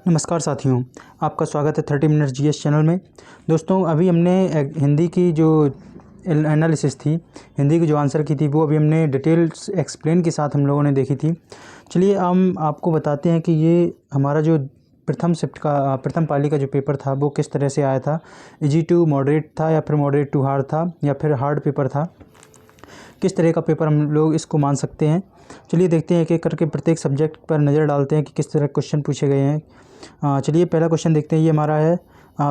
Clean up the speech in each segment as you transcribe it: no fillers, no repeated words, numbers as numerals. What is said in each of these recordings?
नमस्कार साथियों, आपका स्वागत है 30 मिनट जीएस चैनल में। दोस्तों, अभी हमने हिंदी की जो एनालिसिस थी, हिंदी की जो आंसर की थी, वो अभी हमने डिटेल्स एक्सप्लेन के साथ हम लोगों ने देखी थी। चलिए हम आपको बताते हैं कि ये हमारा जो प्रथम शिफ्ट का प्रथम पाली का जो पेपर था वो किस तरह से आया था। इजी टू मॉडरेट था या फिर मॉडरेट टू हार्ड था या फिर हार्ड पेपर था, किस तरह का पेपर हम लोग इसको मान सकते हैं। चलिए देखते हैं एक एक करके प्रत्येक सब्जेक्ट पर नज़र डालते हैं कि किस तरह क्वेश्चन पूछे गए हैं। चलिए पहला क्वेश्चन देखते हैं। ये हमारा है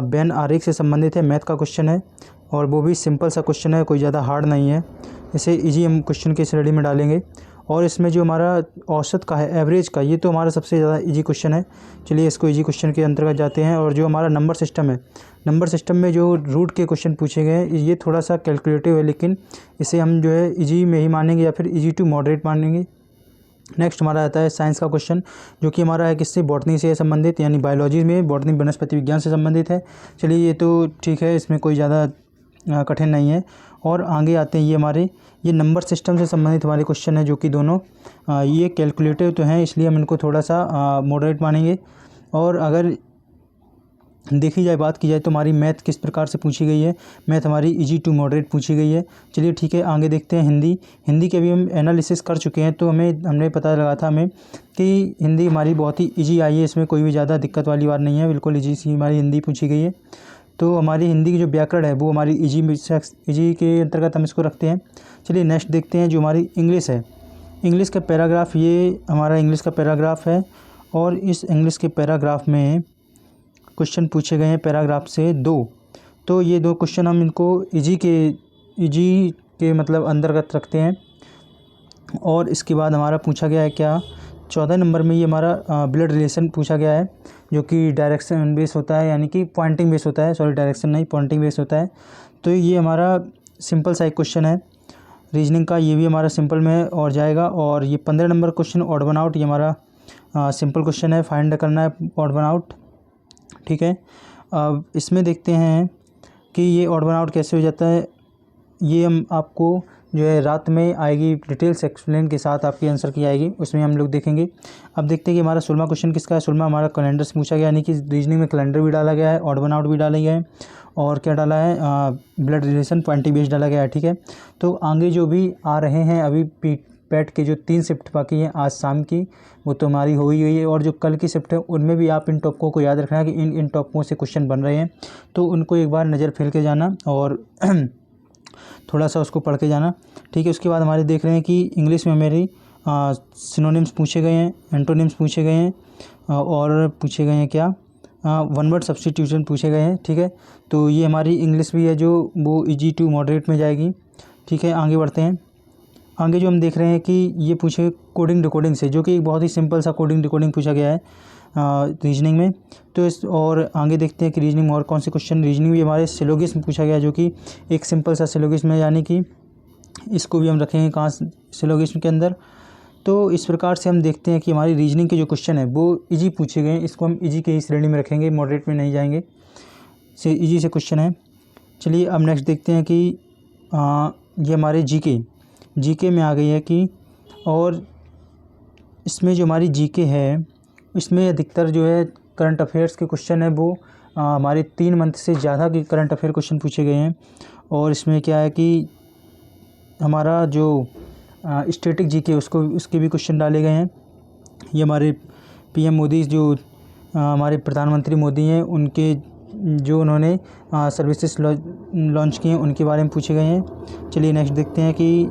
बेन आरेख से संबंधित है, मैथ का क्वेश्चन है और वो भी सिंपल सा क्वेश्चन है, कोई ज़्यादा हार्ड नहीं है। इसे इजी हम क्वेश्चन के श्रेणी में डालेंगे। और इसमें जो हमारा औसत का है, एवरेज का, ये तो हमारा सबसे ज़्यादा इजी क्वेश्चन है। चलिए इसको इजी क्वेश्चन के अंतर्गत जाते हैं। और जो हमारा नंबर सिस्टम है, नंबर सिस्टम में जो रूट के क्वेश्चन पूछे गए हैं ये थोड़ा सा कैलकुलेटिव है, लेकिन इसे हम जो है इजी में ही मानेंगे या फिर इजी टू मॉडरेट मानेंगे। नेक्स्ट हमारा आता है साइंस का क्वेश्चन, जो कि हमारा है किससे, बॉटनी से संबंधित, यानी बायोलॉजी में बॉटनी वनस्पति विज्ञान से संबंधित है। चलिए ये तो ठीक है, इसमें कोई ज़्यादा कठिन नहीं है। और आगे आते हैं ये नंबर सिस्टम से संबंधित हमारे क्वेश्चन है, जो कि दोनों ये कैलकुलेटिव तो हैं, इसलिए हम इनको थोड़ा सा मॉडरेट मानेंगे। और अगर देखी जाए, बात की जाए तो हमारी मैथ किस प्रकार से पूछी गई है, मैथ हमारी इजी टू मॉडरेट पूछी गई है। चलिए ठीक है, आगे देखते हैं हिंदी के भी हम एनालिसिस कर चुके हैं, तो हमने पता लगा था हमें कि हिंदी हमारी बहुत ही इजी आई है, इसमें कोई भी ज़्यादा दिक्कत वाली बात नहीं है, बिल्कुल इजी सी हमारी हिंदी पूछी गई है। तो हमारी हिंदी की जो व्याकरण है वो हमारी इजी के अंतर्गत हम इसको रखते हैं। चलिए नेक्स्ट देखते हैं जो हमारी इंग्लिश है। इंग्लिश का पैराग्राफ, ये हमारा इंग्लिश का पैराग्राफ है और इस इंग्लिश के पैराग्राफ में क्वेश्चन पूछे गए हैं पैराग्राफ से 2। तो ये 2 क्वेश्चन हम इनको इजी के मतलब अंतर्गत रखते हैं। और इसके बाद हमारा पूछा गया है क्या, 14 नंबर में ये हमारा ब्लड रिलेशन पूछा गया है, जो कि डायरेक्शन बेस होता है, यानी कि पॉइंटिंग बेस होता है, सॉरी डायरेक्शन नहीं, पॉइंटिंग बेस होता है। तो ये हमारा सिंपल सा एक क्वेश्चन है रीजनिंग का, ये भी हमारा सिंपल में और जाएगा। और ये 15 number question odd one out, ये हमारा सिंपल क्वेश्चन है, फाइंड करना है ऑड वन आउट। ठीक है, अब इसमें देखते हैं कि ये ऑड वन आउट कैसे हो जाता है। ये हम आपको जो है रात में आएगी, डिटेल्स एक्सप्लेन के साथ आपकी आंसर की आएगी, उसमें हम लोग देखेंगे। अब देखते हैं कि हमारा 16वां क्वेश्चन किसका है। 16वां हमारा कैलेंडर से पूछा गया, यानी कि रीजनिंग में कैलेंडर भी डाला गया है, ऑड वन आउट भी डाला गया है, और क्या डाला है, ब्लड रिलेशन पॉइंटिंग बेस डाला गया है। ठीक है, तो आगे जो भी आ रहे हैं अभी पैट के जो 3 शिफ्ट बाकी हैं आज शाम की, वो तो हमारी हो ही गई है। और जो कल की शिफ्ट है उनमें भी आप इन टॉपिकों को याद रखना कि इन टॉपिकों से क्वेश्चन बन रहे हैं, तो उनको एक बार नज़र फेर के जाना और थोड़ा सा उसको पढ़ के जाना। ठीक है, उसके बाद हमारे देख रहे हैं कि इंग्लिश में मेरी सिनोनिम्स पूछे गए हैं, एंटोनिम्स पूछे गए हैं, और पूछे गए हैं क्या, वन वर्ड सब्स्टिट्यूशन पूछे गए हैं। ठीक है, तो ये हमारी इंग्लिश भी है जो वो इजी टू मॉडरेट में जाएगी। ठीक है, आगे बढ़ते हैं। आगे जो हम देख रहे हैं कि ये पूछे कोडिंग डिकोडिंग से, जो कि एक बहुत ही सिंपल सा कोडिंग डिकोडिंग पूछा गया है रीजनिंग में। तो और आगे देखते हैं कि रीजनिंग में और कौन से क्वेश्चन, रीजनिंग भी हमारे सिलोगिज्म पूछा गया, जो कि एक सिंपल सा सिलोगिज्म है, यानी कि इसको भी हम रखेंगे कहाँ, सिलोगिज्म के अंदर। तो इस प्रकार से हम देखते हैं कि हमारी रीजनिंग के जो क्वेश्चन है वो इजी पूछे गए हैं, इसको हम इजी के ही श्रेणी में रखेंगे, मॉडरेट में नहीं जाएंगे, से इजी से क्वेश्चन है। चलिए अब नेक्स्ट देखते हैं कि ये हमारे जीके में आ गई है कि, और इसमें जो हमारी जीके है इसमें अधिकतर जो है करंट अफेयर्स के क्वेश्चन है, वो हमारे 3 मंथ से ज़्यादा के करंट अफेयर क्वेश्चन पूछे गए हैं। और इसमें क्या है कि हमारा जो स्टैटिक जीके उसके भी क्वेश्चन डाले गए हैं। ये हमारे पीएम मोदी, जो हमारे प्रधानमंत्री मोदी हैं, उनके जो उन्होंने सर्विसेज लॉन्च किए हैं उनके बारे में पूछे गए हैं। चलिए नेक्स्ट देखते हैं कि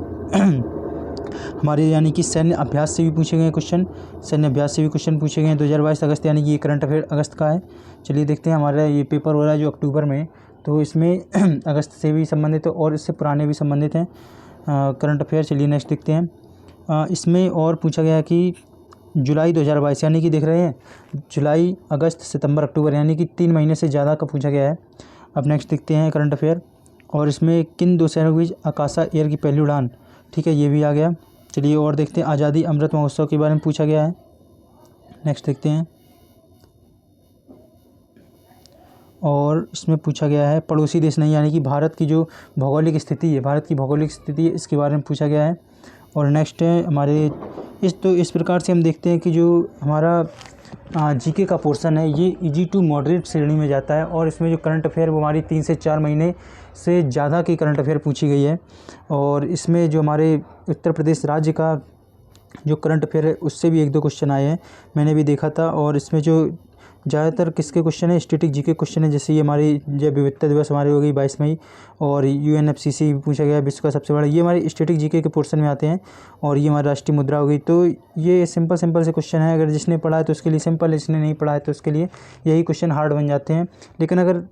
हमारे यानी कि सैन्य अभ्यास से भी पूछे गए क्वेश्चन, सैन्य अभ्यास से भी क्वेश्चन पूछे गए हैं 2022 अगस्त, यानी कि ये करंट अफेयर अगस्त का है। चलिए देखते हैं, हमारा ये पेपर हो रहा है जो अक्टूबर में, तो इसमें अगस्त से भी संबंधित है और इससे पुराने भी संबंधित हैं करंट अफेयर। चलिए नेक्स्ट देखते हैं। इसमें और पूछा गया कि जुलाई 2022, यानी कि देख रहे हैं जुलाई, अगस्त, सितंबर, अक्टूबर, यानी कि 3 महीने से ज़्यादा का पूछा गया है। अब नेक्स्ट देखते हैं करंट अफेयर, और इसमें किन 2 शहरों के बीच आकाशा एयर की पहली उड़ान, ठीक है, ये भी आ गया। चलिए और देखते हैं, आज़ादी अमृत महोत्सव के बारे में पूछा गया है। नेक्स्ट देखते हैं, और इसमें पूछा गया है पड़ोसी देश नहीं, यानी कि भारत की जो भौगोलिक स्थिति है, भारत की भौगोलिक स्थिति है, इसके बारे में पूछा गया है। और नेक्स्ट है हमारे इस प्रकार से हम देखते हैं कि जो हमारा जीके का पोर्शन है ये इजी टू मॉडरेट श्रेणी में जाता है और इसमें जो करंट अफेयर वो हमारी 3 से 4 महीने से ज़्यादा की करंट अफेयर पूछी गई है। और इसमें जो हमारे उत्तर प्रदेश राज्य का जो करंट अफेयर है उससे भी 1-2 क्वेश्चन आए हैं, मैंने भी देखा था। और इसमें जो ज़्यादातर किसके क्वेश्चन है, स्टैटिक जीके क्वेश्चन है। जैसे ये हमारी जैव विविधता दिवस हमारी हो गई 22 मई, और यूएनएफसीसी भी पूछा गया विश्व का सबसे बड़ा, ये हमारे स्टैटिक जीके के पोर्शन में आते हैं। और ये हमारी राष्ट्रीय मुद्रा हो गई। तो ये सिंपल से क्वेश्चन है, अगर जिसने पढ़ा है तो उसके लिए सिंपल, जिसने नहीं पढ़ा है तो उसके लिए यही क्वेश्चन हार्ड बन जाते हैं। लेकिन अगर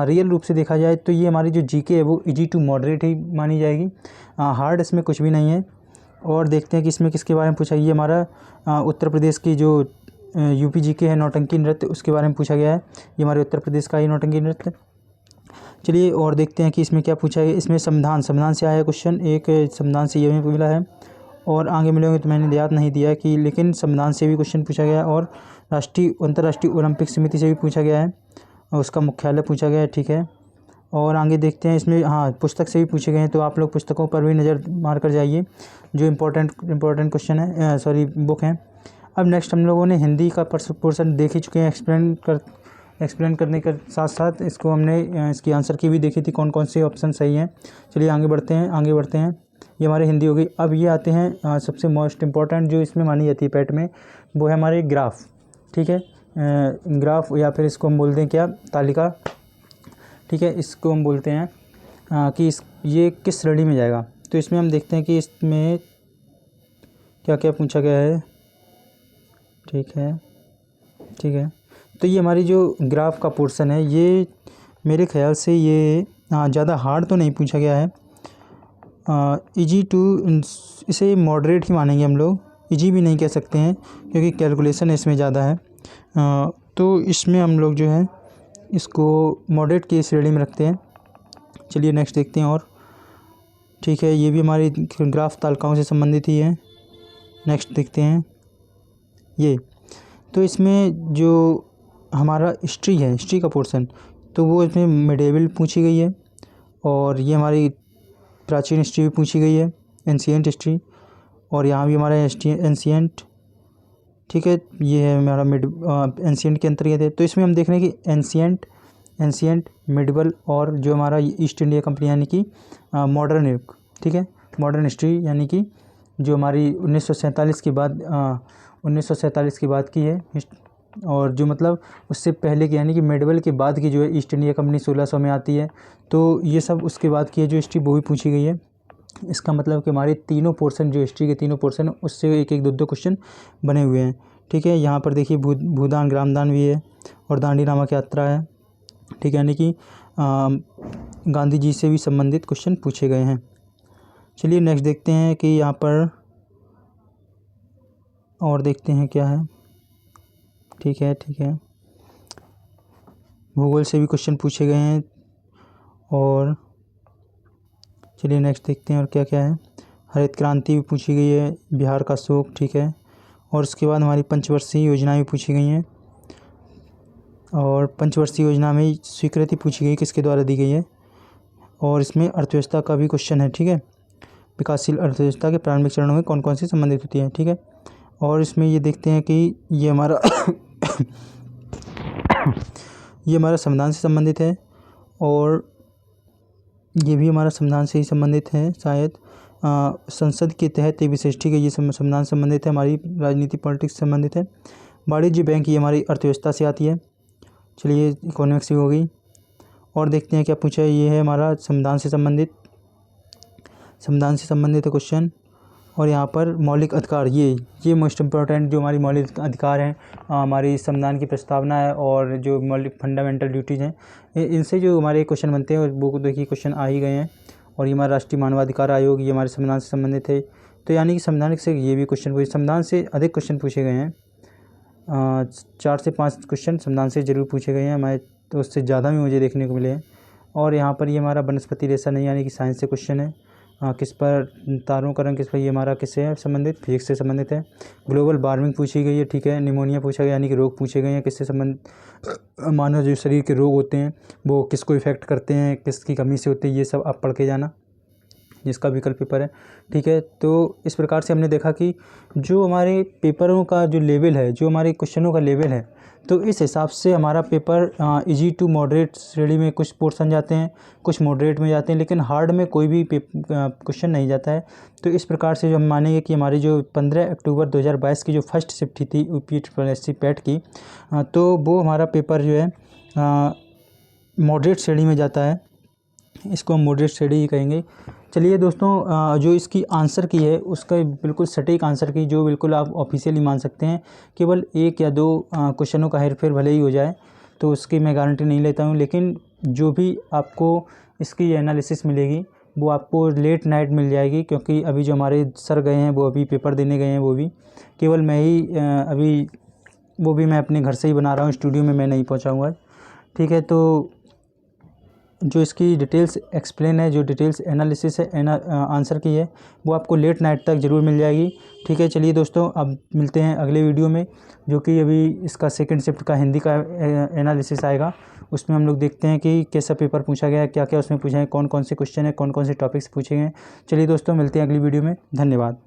रियल रूप से देखा जाए तो ये हमारी जो जीके है वो इजी टू मॉडरेट ही मानी जाएगी, हार्ड इसमें कुछ भी नहीं है। और देखते हैं कि इसमें किसके बारे में पूछा। ये हमारा उत्तर प्रदेश की जो यूपी जीके है नौटंकी नृत्य, उसके बारे में पूछा गया है। ये हमारे उत्तर प्रदेश का ही नौटंकी नृत्य। चलिए और देखते हैं कि इसमें क्या पूछा है। इसमें संविधान से आया है क्वेश्चन, एक संविधान से ये भी मिला है और आगे मिलेंगे तो मैंने याद नहीं दिया कि, लेकिन संविधान से भी क्वेश्चन पूछा गया और अंतर्राष्ट्रीय ओलंपिक समिति से भी पूछा गया है और उसका मुख्यालय पूछा गया है, ठीक है। और आगे देखते हैं इसमें, हाँ, पुस्तक से भी पूछे गए हैं, तो आप लोग पुस्तकों पर भी नज़र मार कर जाइए जो इम्पोर्टेंट क्वेश्चन है, बुक हैं। अब नेक्स्ट हम लोगों ने हिंदी का पोर्शन देख ही चुके हैं, एक्सप्लेन करने के साथ साथ इसको हमने इसकी आंसर की भी देखी थी, कौन कौन से ऑप्शन सही हैं। चलिए आगे बढ़ते हैं। ये हमारी हिंदी हो गई। अब ये आते हैं सबसे मोस्ट इम्पॉर्टेंट जो इसमें मानी जाती है पैट में, वो है हमारे ग्राफ, ठीक है। ग्राफ या फिर इसको हम बोलते हैं क्या, तालिका, ठीक है। इसको हम बोलते हैं कि ये किस श्रेणी में जाएगा। तो इसमें हम देखते हैं कि इसमें क्या क्या पूछा गया है, ठीक है। तो ये हमारी जो ग्राफ का पोर्शन है ये मेरे ख्याल से ये ज़्यादा हार्ड तो नहीं पूछा गया है, इजी टू, इसे मॉडरेट ही मानेंगे हम लोग, इजी भी नहीं कह सकते हैं क्योंकि कैलकुलेशन इसमें ज़्यादा है। तो इसमें हम लोग जो है इसको मॉडरेट की श्रेणी में रखते हैं। चलिए नेक्स्ट देखते हैं और, ठीक है। ये भी हमारी ग्राफ तालिकाओं से संबंधित ही है। नेक्स्ट देखते हैं ये, तो इसमें जो हमारा हिस्ट्री है, हिस्ट्री का पोर्शन, तो वो इसमें मिडेवल पूछी गई है और ये हमारी प्राचीन हिस्ट्री भी पूछी गई है, एंशिएंट हिस्ट्री, और यहाँ भी हमारा एंशिएंट, ठीक है। ये है हमारा एंशिएंट के अंतर्गत है। तो इसमें हम देख रहे हैं कि एंशिएंट, मिडवल और जो हमारा ईस्ट इंडिया कंपनी यानी कि मॉडर्न युग, ठीक है। मॉडर्न हिस्ट्री यानी कि जो हमारी 1947 के बाद की है, और जो मतलब उससे पहले की यानी कि मिडवल के बाद की जो है ईस्ट इंडिया कंपनी 1600 में आती है। तो ये सब उसके बाद की है जो हिस्ट्री, वो भी पूछी गई है। इसका मतलब कि हमारे तीनों पोर्शन, जो हिस्ट्री के तीनों पोर्शन, उससे एक 2 क्वेश्चन बने हुए हैं, ठीक है। यहाँ पर देखिए भूदान, ग्रामदान भी है और दांडी नामक यात्रा है, ठीक है। यानी कि गांधी जी से भी संबंधित क्वेश्चन पूछे गए हैं। चलिए नेक्स्ट देखते हैं कि यहाँ पर और देखते हैं क्या है, ठीक है। भूगोल से भी क्वेश्चन पूछे गए हैं। और चलिए नेक्स्ट देखते हैं और क्या क्या है। हरित क्रांति भी पूछी गई है, बिहार का शोक, ठीक है। और उसके बाद हमारी पंचवर्षीय योजनाएं भी पूछी गई हैं, और पंचवर्षीय योजना में स्वीकृति पूछी गई किसके द्वारा दी गई है। और इसमें अर्थव्यवस्था का भी क्वेश्चन है, ठीक है। विकासशील अर्थव्यवस्था के प्रारंभिक चरणों में कौन कौन सी संबंधित होती है, ठीक है। और इसमें ये देखते हैं कि ये हमारा ये हमारा संविधान से संबंधित है, और ये भी हमारा संविधान से ही संबंधित है शायद। संसद के तहत एक विशेष, ठीक है, ये संविधान से संबंधित है, हमारी राजनीति पॉलिटिक्स से संबंधित है। वाणिज्य बैंक ये हमारी अर्थव्यवस्था से आती है। चलिए इकोनॉमिक्स भी हो गई। और देखते हैं क्या पूछा है। ये है हमारा संविधान से संबंधित है क्वेश्चन। और यहाँ पर मौलिक अधिकार, ये मोस्ट इम्पोर्टेंट जो हमारी मौलिक अधिकार हैं, हमारी संविधान की प्रस्तावना है और जो मौलिक फंडामेंटल ड्यूटीज़ हैं, इनसे जो हमारे क्वेश्चन बनते हैं वो देखिए क्वेश्चन आ ही गए हैं। और ये हमारा राष्ट्रीय मानवाधिकार आयोग, ये हमारे संविधान से संबंधित है। तो यानी कि संविधान से ये भी क्वेश्चन पूछे, संविधान से अधिक क्वेश्चन पूछे गए हैं, 4 से 5 क्वेश्चन संविधान से ज़रूर पूछे गए हैं हमारे, तो उससे ज़्यादा भी मुझे देखने को मिले हैं। और यहाँ पर ये हमारा वनस्पति रेशा नहीं, यानी कि साइंस से क्वेश्चन है। किस पर तारों का रंग किस पर, ये हमारा किससे है संबंधित, फिजिक्स से संबंधित है। ग्लोबल वार्मिंग पूछी गई है, ठीक है। निमोनिया पूछा गया, यानी कि रोग पूछे गए हैं किससे संबंधित, मानव जो शरीर के रोग होते हैं वो किसको इफेक्ट करते हैं, किसकी कमी से होते हैं, ये सब आप पढ़ के जाना। जिसका भी कल पेपर है, ठीक है। तो इस प्रकार से हमने देखा कि जो हमारे पेपरों का जो लेवल है, जो हमारे क्वेश्चनों का लेवल है, तो इस हिसाब से हमारा पेपर इजी टू मॉडरेट श्रेणी में कुछ पोर्शन जाते हैं, कुछ मॉडरेट में जाते हैं, लेकिन हार्ड में कोई भी क्वेश्चन नहीं जाता है। तो इस प्रकार से जो हम मानेंगे कि हमारी जो 15 अक्टूबर 2022 की जो फर्स्ट शिफ्ट थी UPSC पैट की, तो वो हमारा पेपर जो है मॉडरेट श्रेणी में जाता है। इसको हम मॉडरेट श्रेणी ही कहेंगे। चलिए दोस्तों, जो इसकी आंसर की है उसका बिल्कुल सटीक आंसर की, जो बिल्कुल आप ऑफिशियली मान सकते हैं, केवल 1 या 2 क्वेश्चनों का हेरफेर भले ही हो जाए, तो उसकी मैं गारंटी नहीं लेता हूँ। लेकिन जो भी आपको इसकी एनालिसिस मिलेगी वो आपको लेट नाइट मिल जाएगी, क्योंकि अभी जो हमारे सर गए हैं वो अभी पेपर देने गए हैं, वो भी केवल मैं ही अभी वो भी मैं अपने घर से ही बना रहा हूँ, स्टूडियो में मैं नहीं पहुँचा हुआ है, ठीक है। तो जो इसकी डिटेल्स एक्सप्लेन है, जो डिटेल्स एनालिसिस है आंसर की है, वो आपको लेट नाइट तक ज़रूर मिल जाएगी, ठीक है। चलिए दोस्तों, अब मिलते हैं अगले वीडियो में, जो कि अभी इसका सेकंड शिफ्ट का हिंदी का एनालिसिस आएगा। उसमें हम लोग देखते हैं कि कैसा पेपर पूछा गया है, क्या क्या उसमें पूछा है, कौन कौन से क्वेश्चन है, कौन कौन से टॉपिक्स पूछे गए हैं। चलिए दोस्तों, मिलते हैं अगली वीडियो में। धन्यवाद।